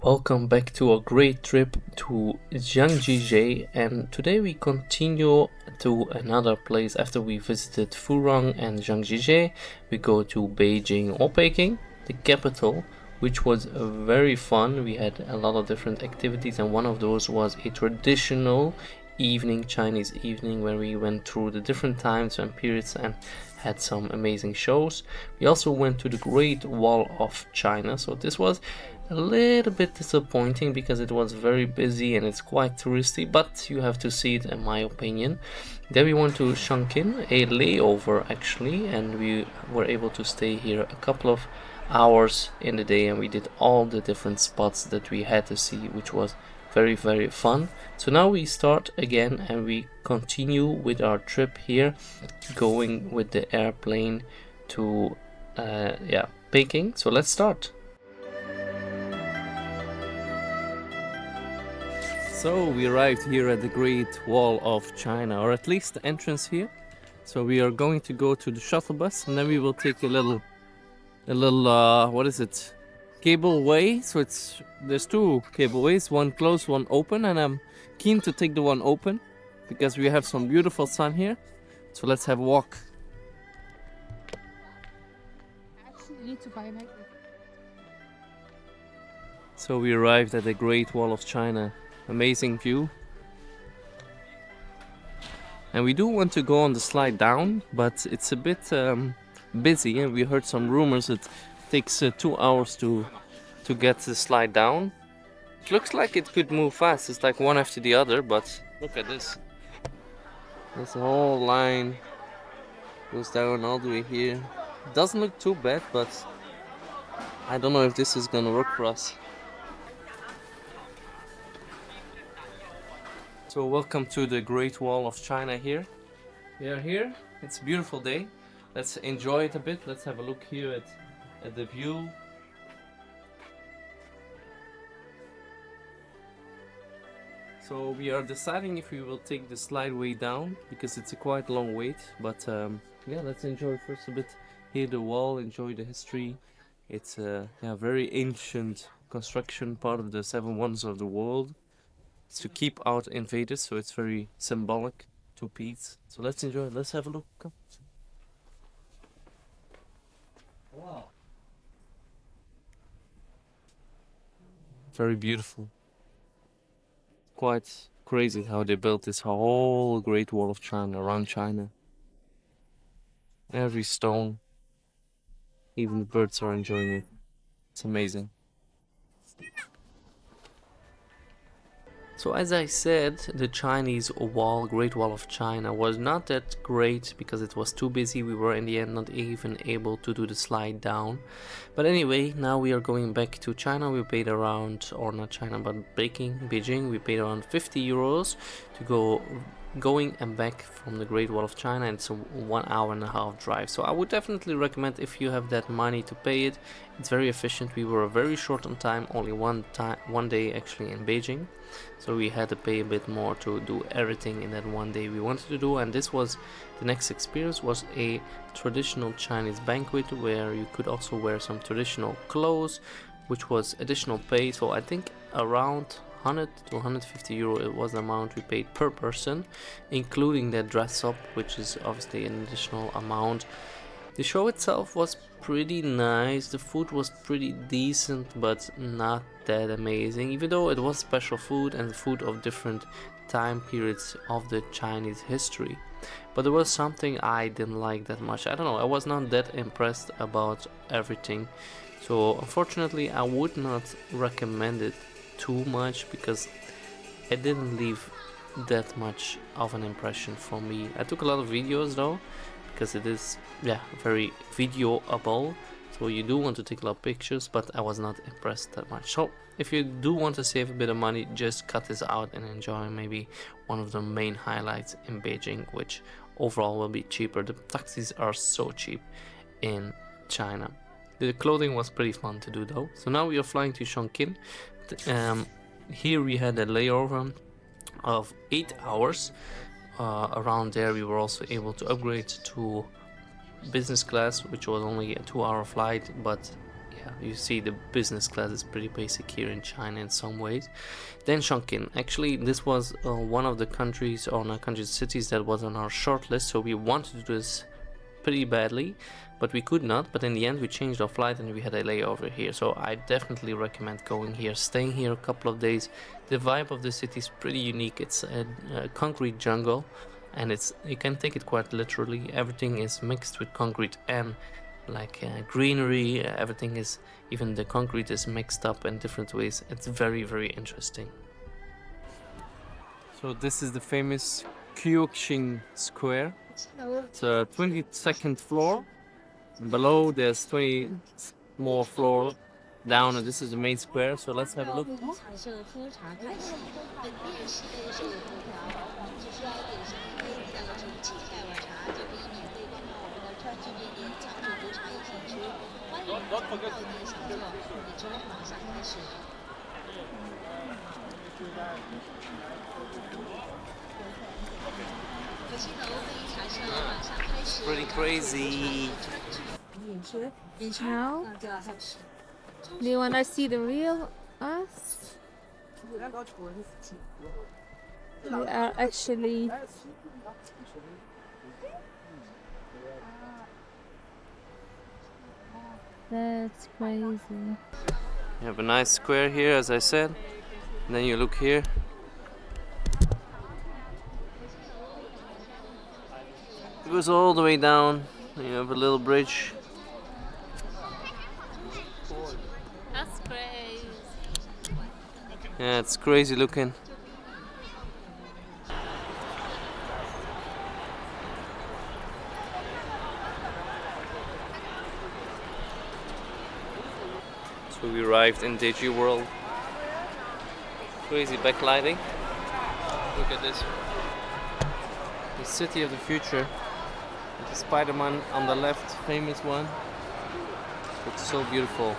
Welcome back to a great trip to Zhangjiajie, and today we continue to another place. After we visited Furong and Zhangjiajie, we go to Beijing or Peking, the capital, which was very fun. We had a lot of different activities, and one of those was a traditional evening, Chinese evening, where we went through the different times and periods and had some amazing shows. We also went to the Great Wall of China, so this was a little bit disappointing because it was very busy and it's quite touristy, but you have to see it in my opinion. Then we went to Chongqing, a layover actually, and we were able to stay here a couple of hours in the day and we did all the different spots that we had to see, which was very fun. So now we start again and we continue with our trip here, going with the airplane to Peking. So let's start. So we arrived here at the Great Wall of China, or at least the entrance here. So we are going to go to the shuttle bus and then we will take a little what is it, cable way. So there's two cableways, one closed, one open, and I'm keen to take the one open because we have some beautiful sun here. So let's have a walk. So we arrived at the Great Wall of China. Amazing view. And we do want to go on the slide down, but it's a bit busy, and we heard some rumors it takes 2 hours to get the slide down. It looks like it could move fast. It's like one after the other, but look at this. This whole line goes down all the way here. It doesn't look too bad, but I don't know if this is gonna work for us. So welcome to the Great Wall of China here. We are here. It's a beautiful day. Let's enjoy it a bit. Let's have a look here at the view. So we are deciding if we will take the slide way down because it's a quite long wait. But yeah, let's enjoy first a bit here the wall, enjoy the history. It's a very ancient construction, part of the 7 wonders of the world. It's to keep out invaders, so it's very symbolic to peace. So let's enjoy it. Let's have a look. Come. Wow. Very beautiful. Quite crazy how they built this whole Great Wall of China around China. Every stone, even the birds are enjoying it. It's amazing. So as I said, the Chinese wall, Great Wall of China, was not that great because it was too busy. We were in the end not even able to do the slide down. But anyway, now we are going back to China. We paid around, or not China, but Beijing, we paid around 50 euros to going and back from the Great Wall of China, and it's a 1.5 hour drive. So I would definitely recommend if you have that money to pay it. It's very efficient. We were very short on time, only one day actually in Beijing. So we had to pay a bit more to do everything in that one day we wanted to do. And this was the next experience, was a traditional Chinese banquet where you could also wear some traditional clothes, which was additional pay. So I think around 100 to 150 euro it was the amount we paid per person, including that dress up, which is obviously an additional amount. The show itself was pretty nice. The food was pretty decent, but not that amazing, even though it was special food and food of different time periods of the Chinese history. But there was something I didn't like that much. I don't know, I was not that impressed about everything. So unfortunately I would not recommend it too much because it didn't leave that much of an impression for me. I took a lot of videos though, because it is very videoable, so you do want to take a lot of pictures, but I was not impressed that much. So if you do want to save a bit of money, just cut this out and enjoy maybe one of the main highlights in Beijing, which overall will be cheaper. The taxis are so cheap in China. The clothing was pretty fun to do though. So now we are flying to Chongqing. Here we had a layover of 8 hours. Around there we were also able to upgrade to business class, which was only a 2-hour flight, but yeah, you see the business class is pretty basic here in China in some ways. Then Chongqing. Actually, this was one of the countries or not countries, cities that was on our short list, so we wanted to do this pretty badly, but we could not. But in the end, we changed our flight and we had a layover here. So I definitely recommend going here, staying here a couple of days. The vibe of the city is pretty unique. It's a concrete jungle, and you can take it quite literally. Everything is mixed with concrete and like greenery. Everything is, even the concrete is mixed up in different ways. It's very, very interesting. So this is the famous Kuixing Square. It's a 22nd floor. Below there's 20 more floors down, and this is the main square. So let's have a look. Pretty crazy. Now, do you want to see the real us? We are actually that's crazy. You have a nice square here, as I said. And then you look here. It goes all the way down. And you have a little bridge. That's crazy. Yeah, it's crazy looking. So we arrived in Digi World. Crazy backlighting. Look at this. The city of the future. With the Spider-Man on the left, famous one. It's so beautiful.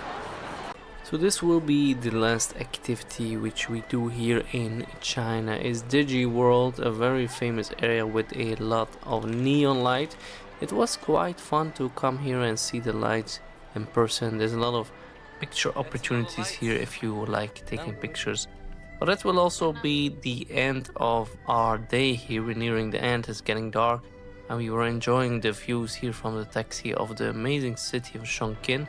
So this will be the last activity which we do here in China. Is Digi World, a very famous area with a lot of neon light. It was quite fun to come here and see the lights in person. There's a lot of picture opportunities here if you like taking pictures. But that will also be the end of our day here. We're nearing the end, it's getting dark, and we were enjoying the views here from the taxi of the amazing city of Chongqing.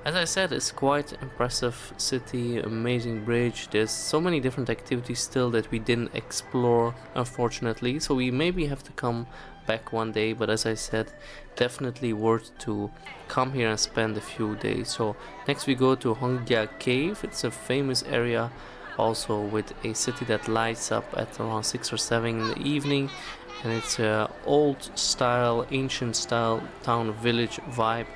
As I said, it's quite impressive city, amazing bridge. There's so many different activities still that we didn't explore, unfortunately, so we maybe have to come back one day. But as I said, definitely worth to come here and spend a few days. So next we go to Hongya Cave. It's a famous area also with a city that lights up at around 6 or 7 in the evening, and it's a old style, ancient style town village vibe.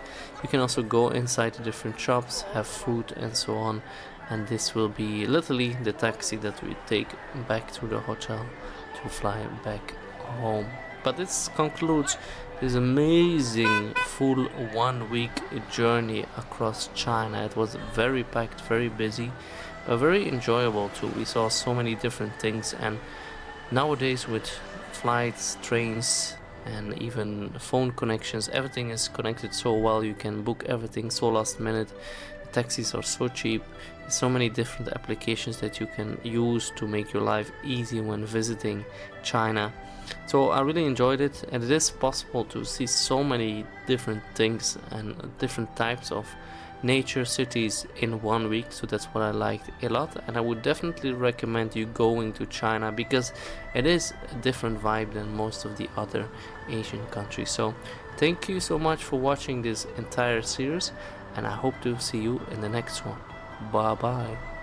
You can also go inside the different shops, have food and so on, and this will be literally the taxi that we take back to the hotel to fly back home. But this concludes this amazing full 1 week journey across China. It was very packed, very busy, but very enjoyable too. We saw so many different things, and nowadays with flights, trains, and even phone connections, everything is connected so well. You can book everything so last minute. The taxis are so cheap. There's so many different applications that you can use to make your life easy when visiting China. So I really enjoyed it, and it is possible to see so many different things and different types of nature cities in 1 week. So that's what I liked a lot, and I would definitely recommend you going to China because it is a different vibe than most of the other Asian countries. So thank you so much for watching this entire series, and I hope to see you in the next one. Bye bye.